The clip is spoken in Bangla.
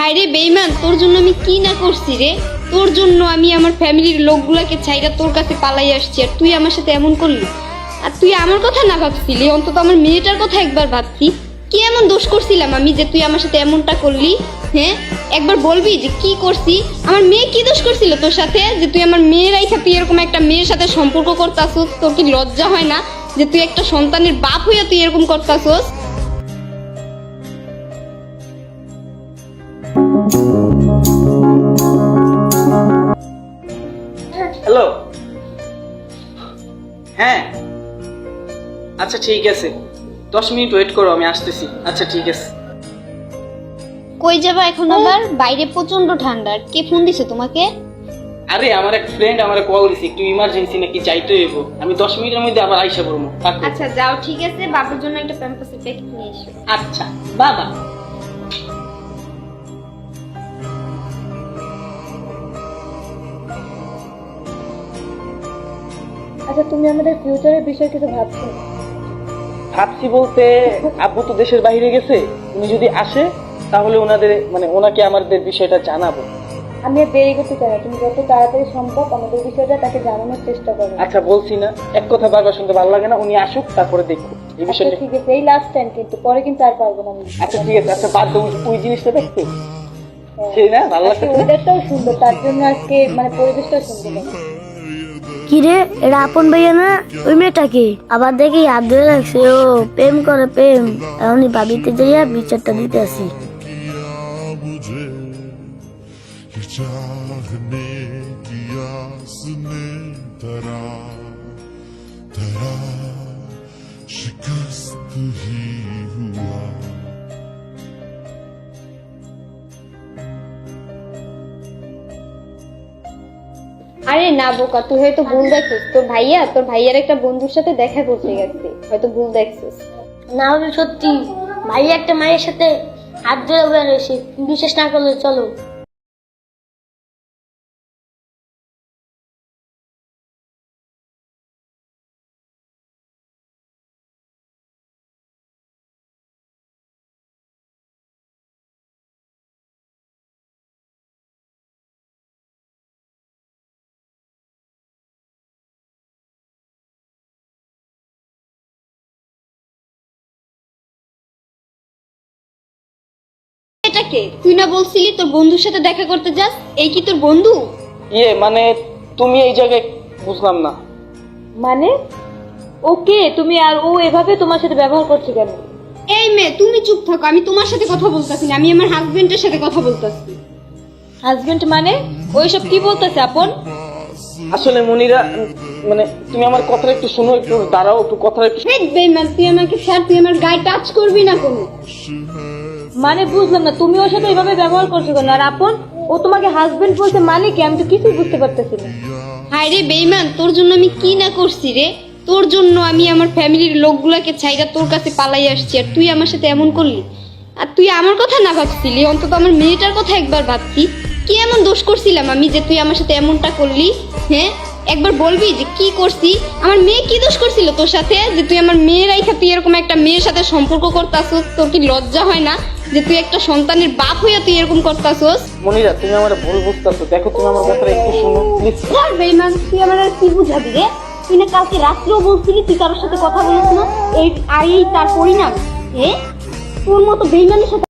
হায় রে বেঈমান, তোর জন্য আমি কি না করছি রে। তোর জন্য আমি আমার ফ্যামিলির লোকগুলাকে ছাইরা তোর কাছে পালাই আসছি, আর তুই আমার সাথে এমন করলি। আর তুই আমার কথা না ভাবছিলি, অন্তত আমার মেয়েটার কথা একবার ভাবছি। কি এমন দোষ করছিলাম আমি যে তুই আমার সাথে এমনটা করলি? হ্যাঁ, একবার বলবি যে কি করছি? আমার মেয়ে কি দোষ করছিল তোর সাথে যে তুই আমার মেয়ের রাইখা তুই এরকম একটা মেয়ের সাথে সম্পর্ক করতাছস? তোর কি লজ্জা হয় না যে তুই একটা সন্তানের বাপ হইয়া তুই এরকম করতাছস? হ্যালো, হ্যাঁ আচ্ছা ঠিক আছে, 10 মিনিট ওয়েট করো, আমি আসতেছি। আচ্ছা ঠিক আছে। কই যাবা এখন আবার? বাইরে প্রচন্ড ঠান্ডা। কে ফোন দিছে তোমাকে? আরে আমার এক ফ্রেন্ড আমারে কল দিছে, একটু ইমার্জেন্সি নাকি যাইতে হইব। আমি 10 মিনিটের মধ্যে আবার আইসা পড়বো। আচ্ছা যাও, ঠিক আছে। বাবার জন্য একটা প্যাম্পাসের প্যাকেট নিয়ে এসো। আচ্ছা বাবা। আচ্ছা, তুমি আমাদের ফিউচারের বিষয়ে কিছু ভাবছো? ভাবছি বলতে, আব্বু তো দেশের বাইরে গেছে, উনি যদি আসে তাহলে ওনাকে আমাদের বিষয়টা জানাবো। আমি আর দেরি করতে চাই না, তুমি যত তাড়াতাড়ি সম্ভব আমাদের বিষয়টা তাকে জানানোর চেষ্টা করো। আচ্ছা বলছি না, এক কথা বারবার শুনতে ভালো লাগে না, উনি আসুক তারপরে দেখবো এই আচ্ছা বিষয়টা। ঠিক আছে, এই লাস্ট টাইম, কিন্তু পরে কিন্তু আর পারবো না আমি। আচ্ছা ঠিক আছে। আচ্ছা বাদ দাও, ওই জিনিসটা দেখতে সেই না ভালো লাগছে। ওয়েদারটাও সুন্দর, তার জন্য আজকে পরিবেশটাও সুন্দর। কিরে, এটা আপন ভাইয়া না? ওই মেয়েটাকে আবার দেখি হাত ধরে রাখছে, ও প্রেম করে প্রেম। এখনই ভাবিতে যাইয়া বিচারটা দিতে আসি। चाहने की आस ने तरा तरा शिकस्त ही हुआ। আরে না বোকা, তুই হয়তো ভুল দেখছিস। তোর ভাইয়ার একটা বন্ধুর সাথে দেখা করতে গেছে, হয়তো ভুল দেখছিস। না হলে সত্যি ভাইয়া একটা মায়ের সাথে হাত ধরে বেরোছে। বিশ্বাস না করলে চলো। এটাকে তুই না বলছিলি তোর বন্ধুর সাথে দেখা করতে যাস? এই কি তোর বন্ধু? মানে তুমি এই জায়গায় বুঝলাম না। মানে ওকে তুমি, আর ও এভাবে তোমার সাথে ব্যবহার করছে কেন? এই মেয়ে, তুমি চুপ থাকো। আমি তোমার সাথে কথা বলতেছি না, আমি আমার হাজবেন্ডের সাথে কথা বলতেছি। হাজবেন্ড মানে? ওইসব কি বলতেছে আপন? আসলে মনিরা, তুমি আমার কথাটা একটু শোনো, একটু দাঁড়াও, একটু কথাটা একটু। হেই বেঈমান, তুই আমাকে ছাড়, তুই আমার গায়ে টাচ করবি না কোনো। মানে বুঝলাম না, তুমি ওর সাথে এভাবে ব্যবহার করছো কেন? আর আপন, ও তোমাকে হাজবেন্ড বলছে মানে কি? আমি তো কিছুই বুঝতে পারতেছি না। হায় রে বেঈমান, তোর জন্য আমি কি না করছি রে। তোর জন্য আমি আমার ফ্যামিলির লোকগুলাকে ছাইরা তোর কাছে পালাই আসছি, আর তুই আমার সাথে এমন করলি। আর তুই আমার কথা না ভাবছিলি, অন্তত আমার মেয়েটার কথা একবার ভাবছি। কি এমন দোষ করছিলাম আমি যে তুই আমার সাথে এমনটা করলি? হ্যাঁ, একবার বলবি যে কি করছি? আমার মেয়ে কি দোষ করছিল তোর সাথে যে তুই আমার মেয়ের রাইখা তুই এরকম একটা মেয়ের সাথে সম্পর্ক করতাছস? তোর কি লজ্জা হয় না যে তুই একটা সন্তানের বাপ হইয়া তুই এরকম করতাছস? মনিরা, তুমি আমার ভুল বুঝতেছো, দেখো তুমি আমার কথাটা একটু শোনো প্লিজ। আর বেঈমান, তুই আমার আর কি বুঝাবি রে? তুই না কালকে রাত্রেও বলছিলি তুই কারোর সাথে কথা বলিস না, এই তার পরিণাম। তোর মতো বেঈমানের সাথে